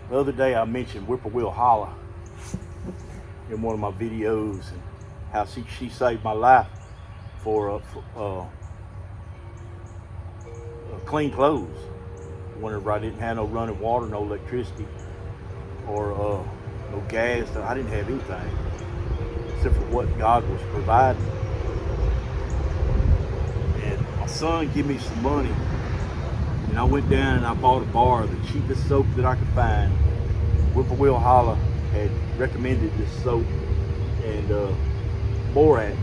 The other day I mentioned Whippoorwill Holler in one of my videos and how she saved my life for clean clothes whenever I didn't have no running water, no electricity, or no gas. I didn't have anything except for what God was providing. And my son gave me some money, and I went down and I bought a bar of the cheapest soap that I could find. Whippoorwill Holler had recommended this soap, and borax.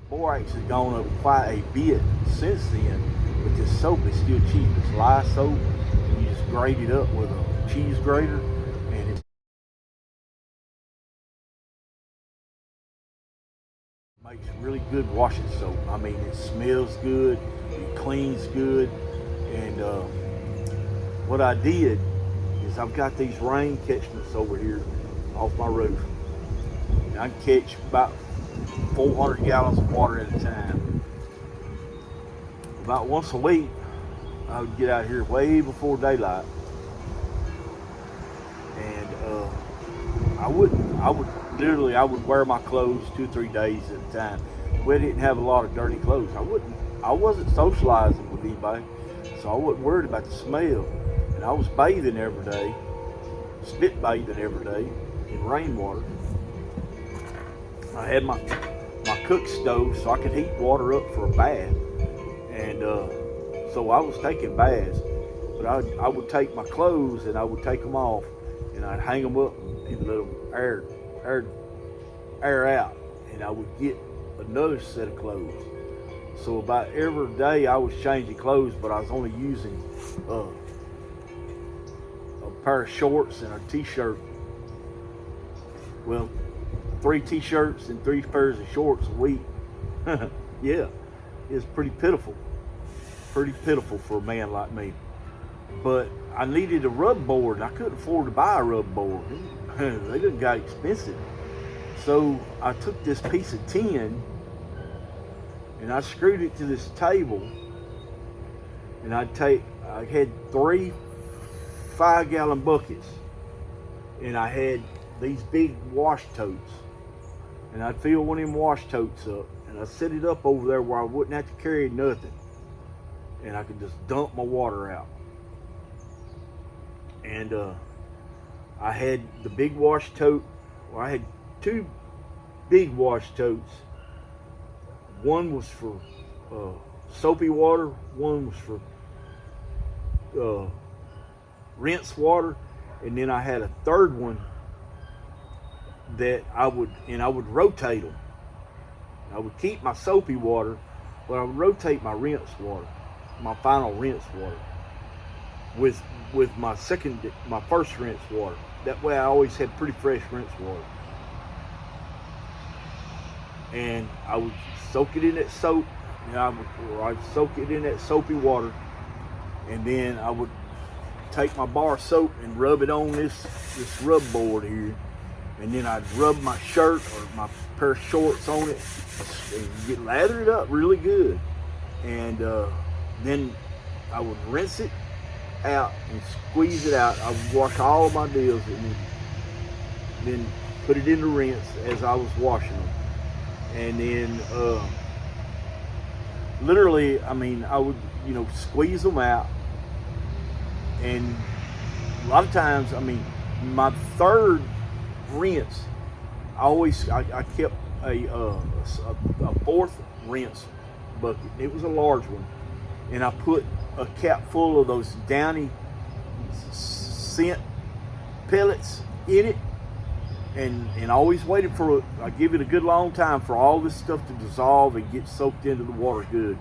Borax has gone up quite a bit since then, but this soap is still cheap. It's lye soap, and you just grate it up with a cheese grater, and it makes really good washing soap. I mean, it smells good, it cleans good, and what I did is I've got these rain catchments over here off my roof, and I can catch about 400 gallons of water at a time. About once a week, I would get out here way before daylight, and I would wear my clothes 2 or 3 days at a time. We didn't have a lot of dirty clothes. I wasn't socializing with anybody, so I wasn't worried about the smell. And I was bathing every day, spit bathing every day in rainwater. I had my cook stove so I could heat water up for a bath, and so I was taking baths. But I would take my clothes and I would take them off, and I'd hang them up and let them air out, and I would get another set of clothes. So about every day I was changing clothes, but I was only using a pair of shorts and a t-shirt. Well, 3 t-shirts and 3 pairs of shorts a week. Yeah, it's pretty pitiful for a man like me. But I needed a rub board, and I couldn't afford to buy a rub board. They done got expensive. So I took this piece of tin and I screwed it to this table, and I had 3 5-gallon buckets, and I had these big wash totes, and I'd fill one of them wash totes up, and I'd set it up over there where I wouldn't have to carry nothing, and I could just dump my water out. And I had the big wash tote. Well, I had 2 big wash totes. One was for soapy water, one was for rinse water, and then I had a third one that I would rotate them. I would keep my soapy water, but I would rotate my rinse water, my final rinse water, with my first rinse water. That way I always had pretty fresh rinse water. And I would soak it in that soap, and I'd soak it in that soapy water, and then I would take my bar of soap and rub it on this rub board here, and then I'd rub my shirt or my pair of shorts on it and lather it up really good, and then I would rinse it out and squeeze it out. I would wash all my deals and then put it in the rinse as I was washing them. And then literally, I mean, I would, squeeze them out. And a lot of times, I mean, my third rinse, I kept a 4th rinse bucket. It was a large one. And I put a cap full of those Downy scent pellets in it. And I always waited I give it a good long time for all this stuff to dissolve and get soaked into the water good.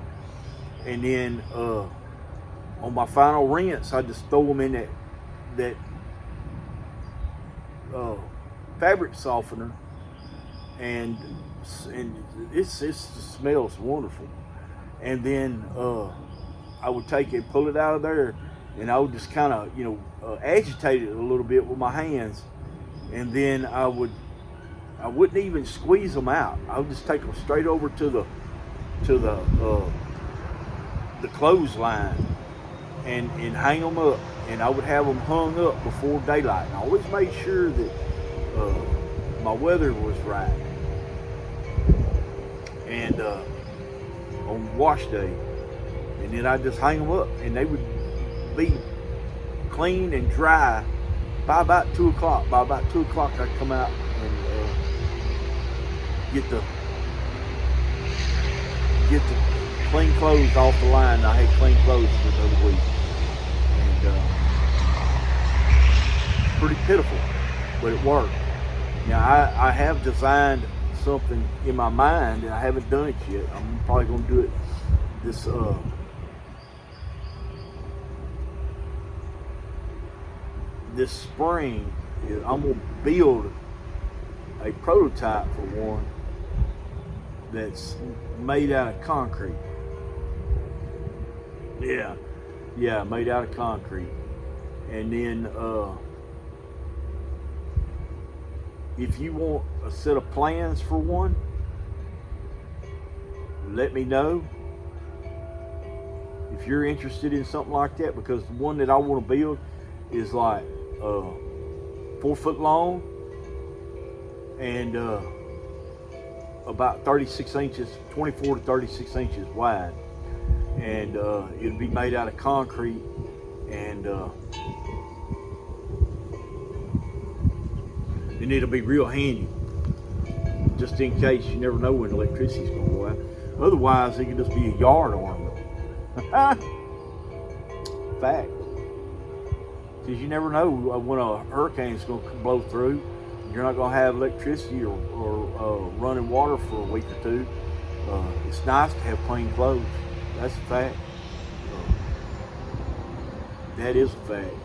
And then on my final rinse, I just throw them in that fabric softener, and it smells wonderful. And then I would take it, pull it out of there, and I would just kind of agitate it a little bit with my hands. And then I wouldn't even squeeze them out. I would just take them straight over to the the clothesline and hang them up, and I would have them hung up before daylight. And I always made sure that my weather was right. And on wash day, and then I just hang them up, and they would be clean and dry by about 2 o'clock. By about 2 o'clock, I'd come out and get the clean clothes off the line. I had clean clothes for another week, and pretty pitiful, but it worked. Now I have designed something in my mind, and I haven't done it yet. I'm probably going to do it this spring. I'm going to build a prototype for one that's made out of concrete. Yeah, made out of concrete. And then if you want a set of plans for one, let me know if you're interested in something like that, because the one that I want to build is like 4 foot long and about 36 inches, 24 to 36 inches wide. And it'll be made out of concrete, and it'll be real handy, just in case. You never know when electricity's going to go out. Otherwise, it could just be a yard ornament. Fact. Because you never know when a hurricane's going to blow through. You're not going to have electricity or running water for a week or two. It's nice to have clean clothes. That's a fact. That is a fact.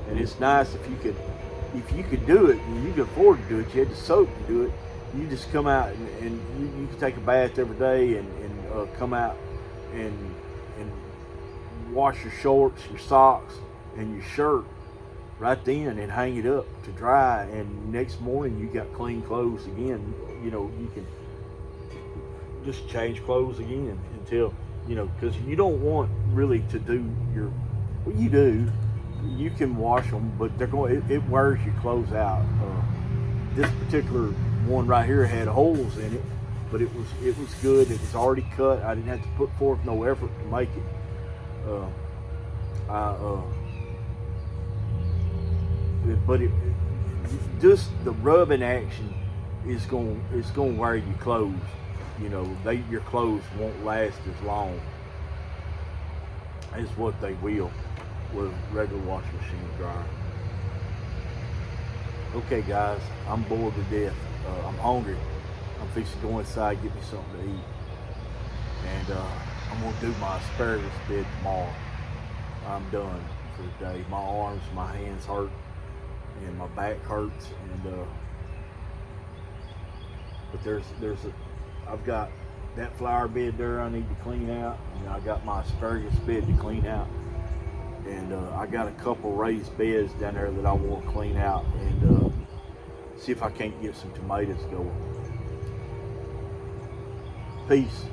And it's nice if you could do it, and you could afford to do it. You had the soap to do it. You just come out and you can take a bath every day and come out and wash your shorts, your socks, and your shirt right then and hang it up to dry. And next morning you got clean clothes again. You know, you can just change clothes again until, because you don't want really to do well, you do. You can wash them, but it wears your clothes out. This particular one right here had holes in it, but it was good. It was already cut. I didn't have to put forth no effort to make it. But just the rubbing action is going to wear your clothes. Your clothes won't last as long as what they will with regular washing machine dryer. Okay, guys, I'm bored to death. I'm hungry. I'm fixing to go inside, get me something to eat, and I'm gonna do my asparagus bed tomorrow. I'm done for the day. My arms, my hands hurt, and my back hurts, and but I've got that flower bed there I need to clean out, and I got my asparagus bed to clean out, and I got a couple raised beds down there that I want to clean out, and see if I can't get some tomatoes going. Peace.